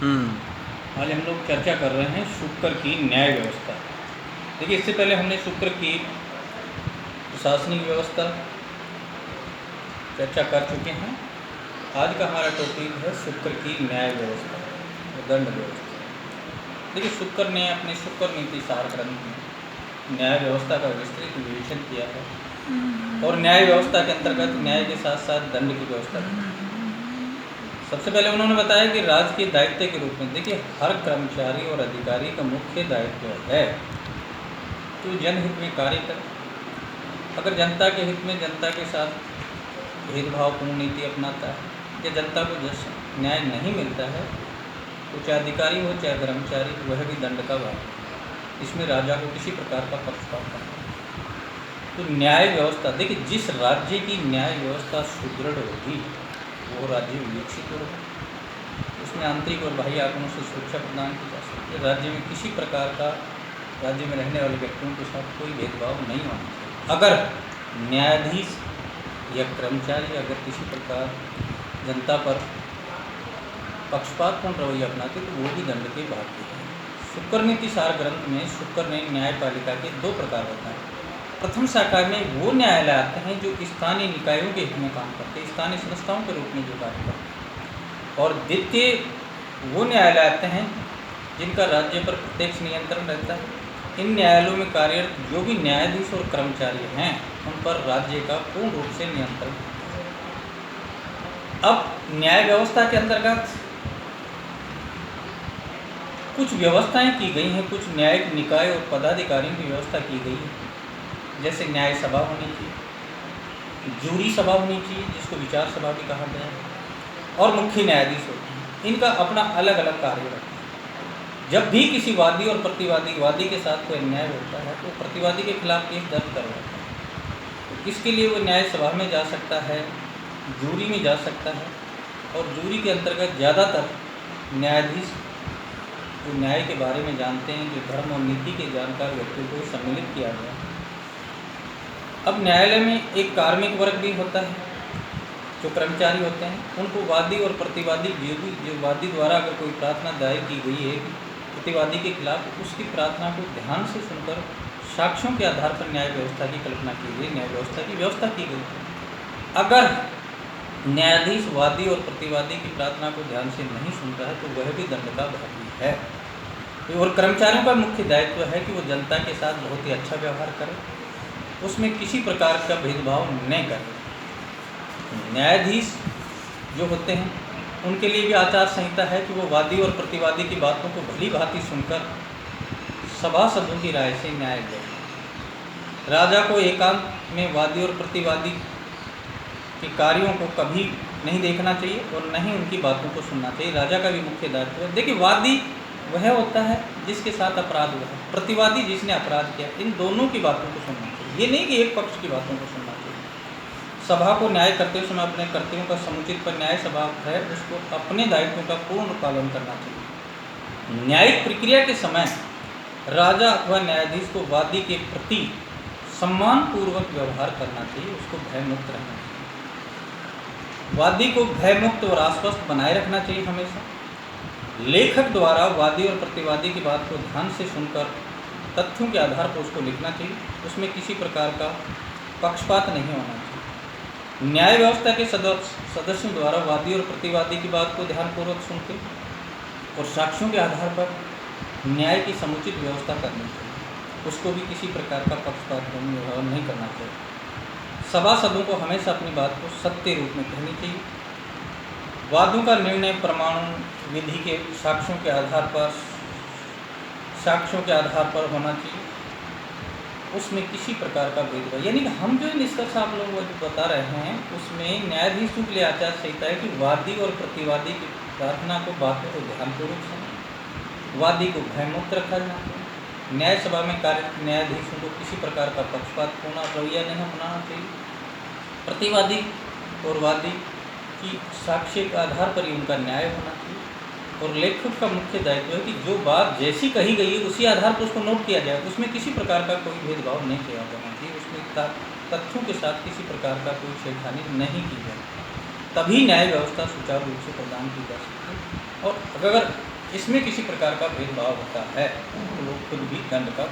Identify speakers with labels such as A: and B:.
A: आज हम लोग चर्चा कर रहे हैं शुक्र की न्याय व्यवस्था। देखिए, इससे पहले हमने शुक्र की प्रशासनिक व्यवस्था चर्चा कर चुके हैं। आज का हमारा टॉपिक है शुक्र की न्याय व्यवस्था और दंड व्यवस्था। देखिए, शुक्र ने अपने शुक्र नीति सार ग्रंथ में न्याय व्यवस्था का विस्तृत विवेचन किया है और न्याय व्यवस्था के अंतर्गत न्याय के साथ साथ दंड की व्यवस्था की है। सबसे पहले उन्होंने बताया कि राज्य के दायित्व के रूप में, देखिए, हर कर्मचारी और अधिकारी का मुख्य दायित्व है तो जनहित में कार्य करे। अगर जनता के हित में जनता के साथ भेदभावपूर्ण नीति अपनाता है या जनता को जैसे न्याय नहीं मिलता है तो चाहे अधिकारी हो चाहे कर्मचारी, वह भी दंड का भाग है। इसमें राजा को किसी प्रकार का पक्षपात नहीं। तो न्याय व्यवस्था, देखिए, जिस राज्य की न्याय व्यवस्था सुदृढ़ होगी वो राज्य विकसित होगा। उसमें आंतरिक और बाह्य आक्रमण से सुरक्षा प्रदान की जा सकती है। राज्य में किसी प्रकार का राज्य में रहने वाले व्यक्तियों के साथ कोई भेदभाव नहीं होना चाहिए। अगर न्यायाधीश या कर्मचारी अगर किसी प्रकार जनता पर पक्षपातपूर्ण रवैया अपनाते तो वो भी दंड के भागी है। शुक्र नीति सार ग्रंथ में शुक्र ने न्यायपालिका के दो प्रकार बताए। प्रथम शाखा में वो न्यायालय आते हैं जो स्थानीय निकायों के हित में काम करते हैं, स्थानीय संस्थाओं के रूप में जो कार्य करते हैं। और द्वितीय वो न्यायालय आते हैं जिनका राज्य पर प्रत्यक्ष नियंत्रण रहता है। इन न्यायालयों में कार्यरत जो भी न्यायाधीश और कर्मचारी हैं उन पर राज्य का पूर्ण रूप से नियंत्रण है। अब न्याय व्यवस्था के अंतर्गत कुछ व्यवस्थाएं की गई हैं, कुछ न्यायिक निकाय और पदाधिकारियों की व्यवस्था की गई है। जैसे न्याय सभा होनी चाहिए, जूरी सभा होनी चाहिए जिसको विचार सभा भी कहा गया है, और मुख्य न्यायाधीश होते हैं। इनका अपना अलग अलग कार्य रहता है। जब भी किसी वादी और वादी के साथ कोई अन्याय होता है तो प्रतिवादी के खिलाफ केस दर्ज करवाता है। तो इसके लिए वो न्याय सभा में जा सकता है, जूरी में जा सकता है, और जूरी के अंतर्गत ज़्यादातर न्यायाधीश जो न्याय के बारे में जानते हैं, जो धर्म और नीति के जानकार व्यक्तियों को सम्मिलित किया गया है। अब न्यायालय में एक कार्मिक वर्ग भी होता है, जो कर्मचारी होते हैं। उनको वादी और प्रतिवादी, जो वादी द्वारा अगर कोई प्रार्थना दायर की गई है प्रतिवादी के खिलाफ, उसकी प्रार्थना को ध्यान से सुनकर साक्ष्यों के आधार पर न्याय व्यवस्था की कल्पना की गई, न्याय व्यवस्था की व्यवस्था की गई। अगर न्यायाधीश वादी और प्रतिवादी की प्रार्थना को ध्यान से नहीं सुनता है तो वह भी दंड का भागी है। और कर्मचारियों का मुख्य दायित्व है कि वो जनता के साथ बहुत ही अच्छा व्यवहार करें, उसमें किसी प्रकार का भेदभाव न करें। न्यायाधीश जो होते हैं उनके लिए भी आचार संहिता है कि वो वादी और प्रतिवादी की बातों को भली भांति सुनकर सभासदों की राय से न्याय दें। राजा को एकांत में वादी और प्रतिवादी के कार्यों को कभी नहीं देखना चाहिए और न ही उनकी बातों को सुनना चाहिए। राजा का भी मुख्य दायित्व है। देखिए, वादी वह होता है जिसके साथ अपराध हुआ है, प्रतिवादी जिसने अपराध किया। इन दोनों की बातों को सुनना चाहिए, ये नहीं कि एक पक्ष की बातों को सुनना चाहिए। सभा को न्याय करते समय अपने कर्तव्यों का समुचित पर न्याय सभा है उसको अपने दायित्वों का पूर्ण पालन करना चाहिए। न्यायिक प्रक्रिया के समय राजा अथवा न्यायाधीश को वादी के प्रति सम्मानपूर्वक व्यवहार करना चाहिए, उसको भयमुक्त रहना चाहिए। वादी को भयमुक्त और आश्वस्त बनाए रखना चाहिए हमेशा। लेखक द्वारा वादी और प्रतिवादी की बात को ध्यान से सुनकर तथ्यों के आधार पर उसको लिखना चाहिए, उसमें किसी प्रकार का पक्षपात नहीं होना चाहिए। न्याय व्यवस्था के सदस्यों द्वारा वादी और प्रतिवादी की बात को ध्यानपूर्वक सुनकर और साक्ष्यों के आधार पर न्याय की समुचित व्यवस्था करनी चाहिए, उसको भी किसी प्रकार का पक्षपात नहीं करना चाहिए। सभासदों को हमेशा अपनी बात को सत्य रूप में कहनी चाहिए। वादों का निर्णय प्रमाण विधि के साक्ष्यों के आधार पर होना चाहिए, उसमें किसी प्रकार का भेदभाव, यानी कि हम जो निष्कर्ष आप लोगों को बता रहे हैं उसमें न्यायाधीशों के लिए आचार संहिता है कि वादी और प्रतिवादी की प्रार्थना को बातों को ध्यानपूर्वक सुनें, वादी को भयमुक्त रखा जाना चाहिए। न्याय सभा में कार्यरत न्यायाधीशों को किसी प्रकार का पक्षपातपूर्ण रवैया नहीं अपनाना चाहिए। प्रतिवादी और वादी की साक्ष्य के आधार पर ही उनका न्याय होना चाहिए। और लेखक का मुख्य दायित्व है कि जो बात जैसी कही गई है उसी आधार पर उसको नोट किया जाए, उसमें किसी प्रकार का कोई भेदभाव नहीं किया जाना चाहिए, उसमें तथ्यों के साथ किसी प्रकार का कोई छेड़खानी नहीं की जाए, तभी न्याय व्यवस्था सुचारू रूप से प्रदान की जा सकती है। और अगर इसमें किसी प्रकार का भेदभाव होता है तो वो खुद भी दंड का